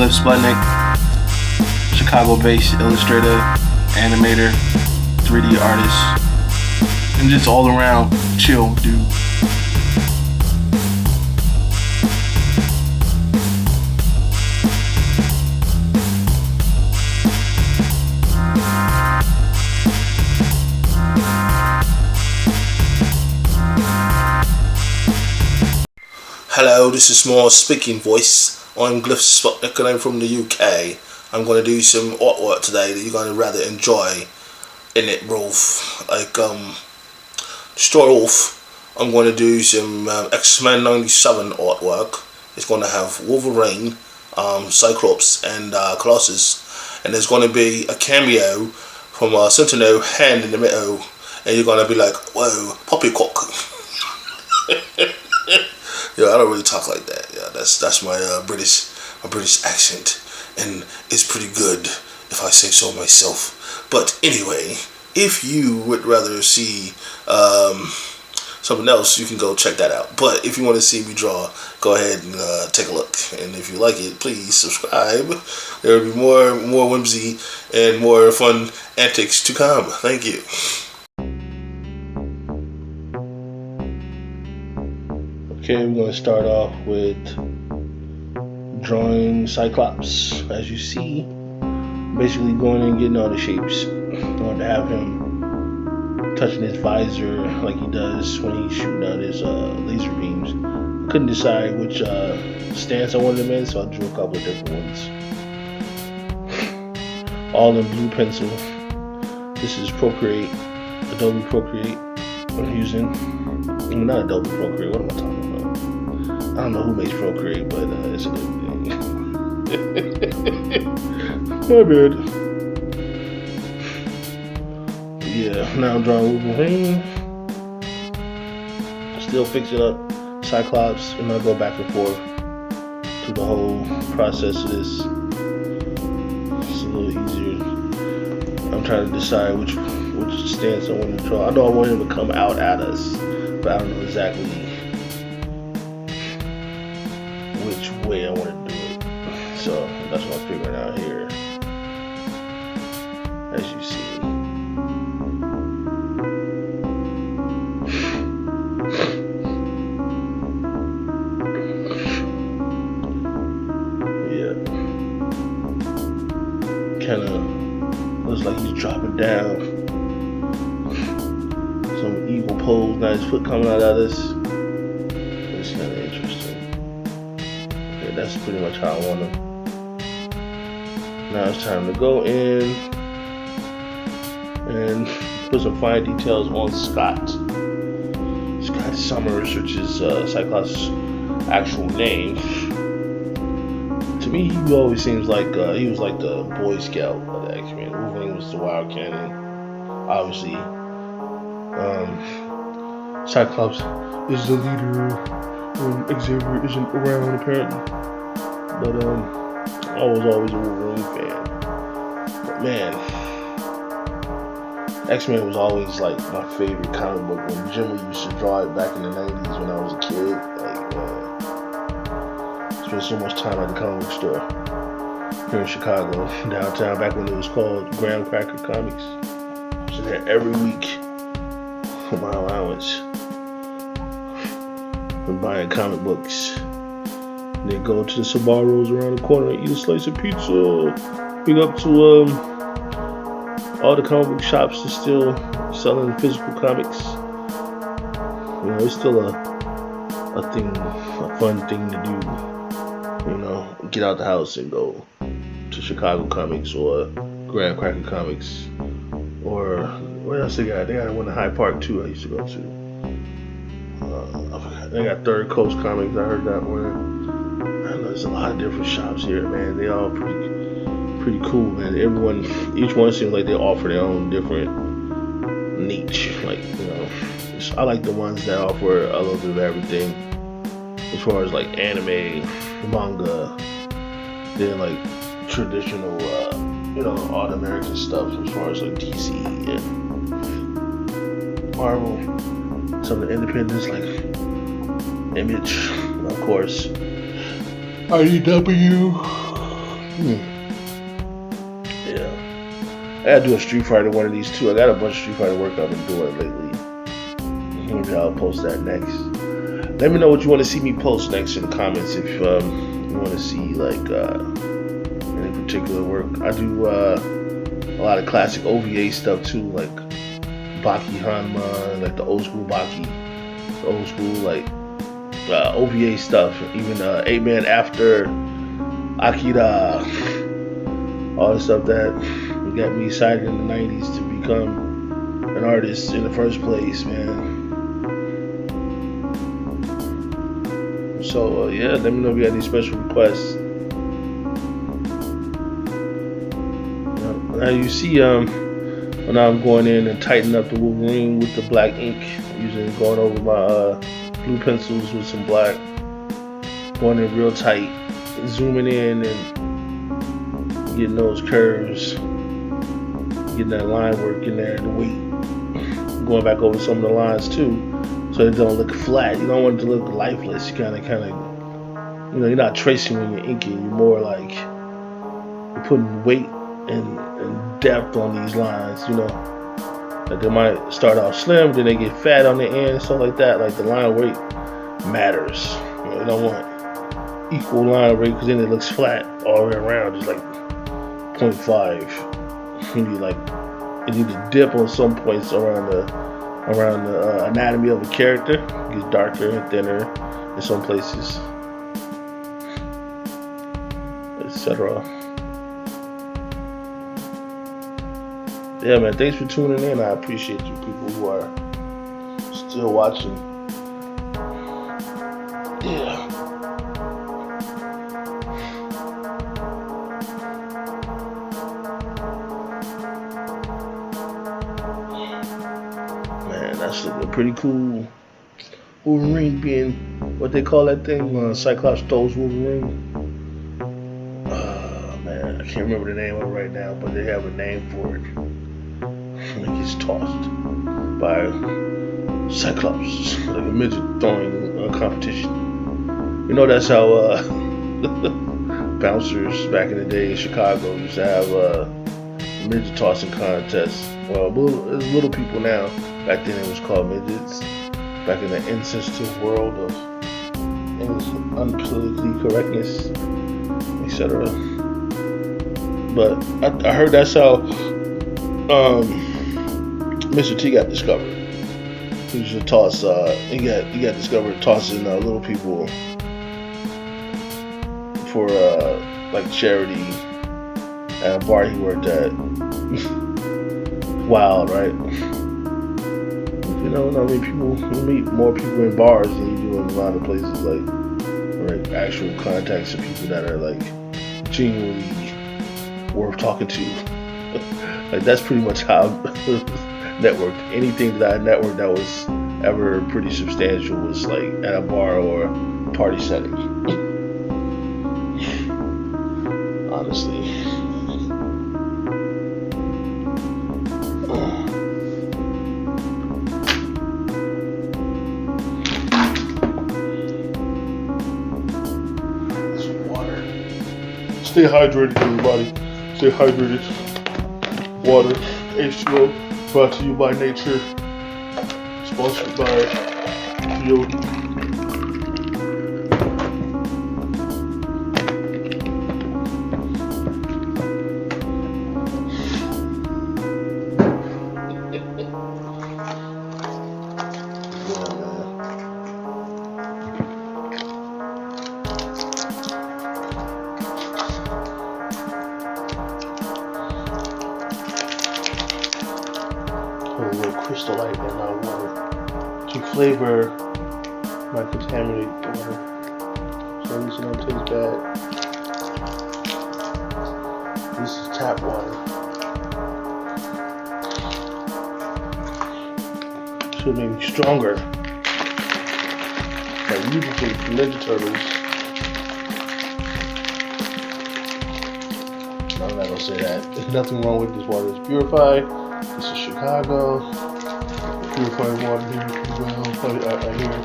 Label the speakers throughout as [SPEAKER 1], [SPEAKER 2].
[SPEAKER 1] Glyphsputnik, Chicago-based illustrator, animator, 3D artist, and just all around chill dude.
[SPEAKER 2] Hello, this is Small Speaking Voice. I'm Glyphsputnik and I'm from the UK. I'm going to do some artwork today that you're going to rather enjoy in it, bro. Like, to start off, I'm going to do some Xmen97 artwork. It's going to have Wolverine, Cyclops, and Colossus. And there's going to be a cameo from Sentinel Hand in the middle. And you're going to be like, whoa, poppycock. Yeah, I don't really talk like that. Yeah, that's my British accent, and it's pretty good if I say so myself. But anyway, if you would rather see something else, you can go check that out. But if you want to see me draw, go ahead and take a look. And if you like it, please subscribe. There will be more whimsy and more fun antics to come. Thank you. Okay, we're going to start off with drawing Cyclops. As you see, basically going and getting all the shapes. I'm going to have him touching his visor like he does when he's shooting out his laser beams. Couldn't decide which stance I wanted him in, so I drew a couple of different ones. All in blue pencil. This is Procreate, Adobe Procreate I'm using. Not Adobe Procreate, what am I talking about? I don't know who makes Procreate, but it's a good thing. My bad. Yeah, now I'm drawing Wolverine. Still fixing up Cyclops, and I'll go back and forth through the whole process of this. It's a little easier. I'm trying to decide which stance I want to draw. I know I want him to come out at us, but I don't know exactly which way I want to do it. So that's what I'm figuring out here. As you see. Yeah. Kinda looks like he's dropping down. Some evil pose, not his foot coming out of this. It's kind of interesting. Okay, that's pretty much how I want him. Now it's time to go in and put some fine details on Scott Summers, which is Cyclops' actual name. To me, he always seems like he was like the Boy Scout of the X-Men. Wolverine was the Wild Cannon, obviously. Cyclops is the leader when Xavier isn't around, apparently. But I was always a Wolverine fan. But man, X-Men was always like my favorite comic book. When Jimmy used to draw it back in the 90s when I was a kid, like spent so much time at the comic book store here in Chicago, downtown, back when it was called Graham Cracker Comics. I was there every week for my allowance and buying comic books. And then go to the Sbarro's around the corner and eat a slice of pizza. Big up to all the comic book shops that's still selling physical comics. You know, it's still a thing, a fun thing to do. You know, get out the house and go to Chicago Comics or Graham Cracker Comics, or where else they got? They got one in Hyde Park too. I used to go to. They got Third Coast Comics. I heard that one. I know there's a lot of different shops here, man. They all pretty cool, man. Each one seems like they offer their own different niche. Like, you know, I like the ones that offer a little bit of everything, as far as like anime, manga, then like traditional, you know, all the American stuff, as far as like DC and Marvel. Some of the independents like Image, of course, IDW, Yeah. I gotta do a Street Fighter one of these too. I got a bunch of Street Fighter work I've been doing lately. Maybe I'll post that next. Let me know what you want to see me post next in the comments if you want to see like any particular work. I do a lot of classic OVA stuff too, like Baki Hanma, like the old school Baki, the old school like OVA stuff, even Xmen After, Akira, all the stuff that got me excited in the 90s to become an artist in the first place, man. So yeah, let me know if you got any special requests. Now you see, now I'm going in and tightening up the Wolverine with the black ink. I'm usually going over my blue pencils with some black, going in real tight, zooming in and getting those curves, getting that line work in there, the weight, going back over some of the lines too, so it don't look flat. You don't want it to look lifeless. You kind of, you're not tracing when you're inking. You're more like you're putting weight and depth on these lines. Like they might start out slim, then they get fat on the end and stuff like that. Like the line weight matters. You don't want equal line weight because then it looks flat all the way around, just like 0.5. You need to dip on some points around the anatomy of a character. It gets darker and thinner in some places, etc. Yeah, man, thanks for tuning in. I appreciate you people who are still watching. Yeah. Man, that's looking pretty cool. Wolverine being, what they call that thing? Cyclops Stone's Wolverine. Man, I can't remember the name of it right now, but they have a name for it. He gets tossed by Cyclops, like a midget throwing competition. That's how bouncers back in the day in Chicago used to have midget tossing contests. Well, it's little people now. Back then it was called midgets. Back in the insensitive world of unpolitically correctness, etc. But I heard that's how Mr. T got discovered. He used to toss. He got discovered tossing little people for like charity at a bar he worked at. Wild, right? You meet more people in bars than you do in a lot of places, like actual contacts of people that are like genuinely worth talking to. Like that's pretty much how networked. Anything that I networked that was ever pretty substantial was like at a bar or a party setting. Honestly. Some water. Stay hydrated, everybody. Stay hydrated. Water, H2O. Brought to you by nature, sponsored by Yogi. A little crystallite in my water to flavor my contaminated water, so at least it don't taste bad. This is tap water. Should make me stronger. Like beautiful Ninja Turtles. No, I'm not gonna say that. There's nothing wrong with this water. It's purified. This is Chicago. Purified water here as well. Right here.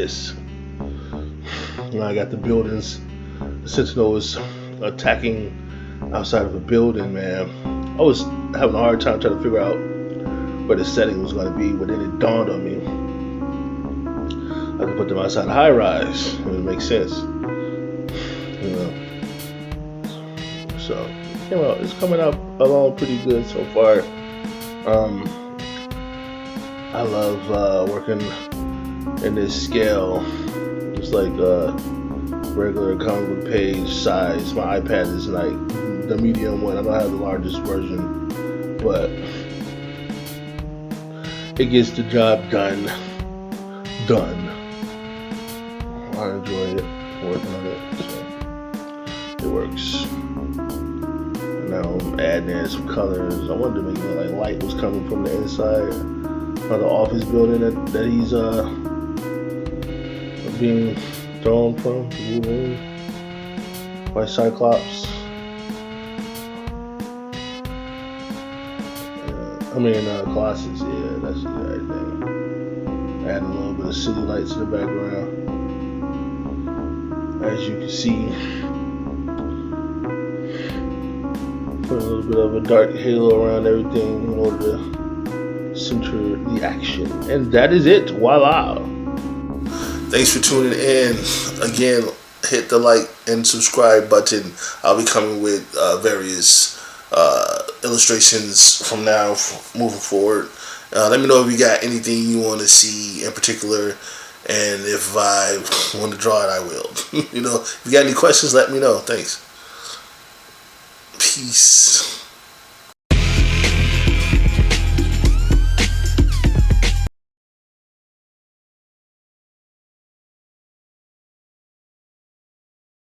[SPEAKER 2] this. I got the buildings. The Sentinel was attacking outside of a building, man. I was having a hard time trying to figure out where the setting was going to be, but then it dawned on me. I could put them outside a high rise, and it makes sense. You know. So, it's coming up along pretty good so far. I love working in this scale. It's like regular comic book page size. My iPad is like the medium one. I don't have the largest version, but it gets the job done. I enjoy it, working on it, so it works. Now I'm adding in some colors. I wanted to make it look like light was coming from the inside of the office building that he's being thrown from, by Cyclops. Colossus, yeah, that's the right thing. Add a little bit of city lights in the background. As you can see, put a little bit of a dark halo around everything in order to center the action. And that is it. Voila. Thanks for tuning in. Again, hit the like and subscribe button. I'll be coming with various illustrations from now moving forward. Let me know if you got anything you want to see in particular, and if I want to draw it, I will. If you got any questions, let me know. Thanks. Peace.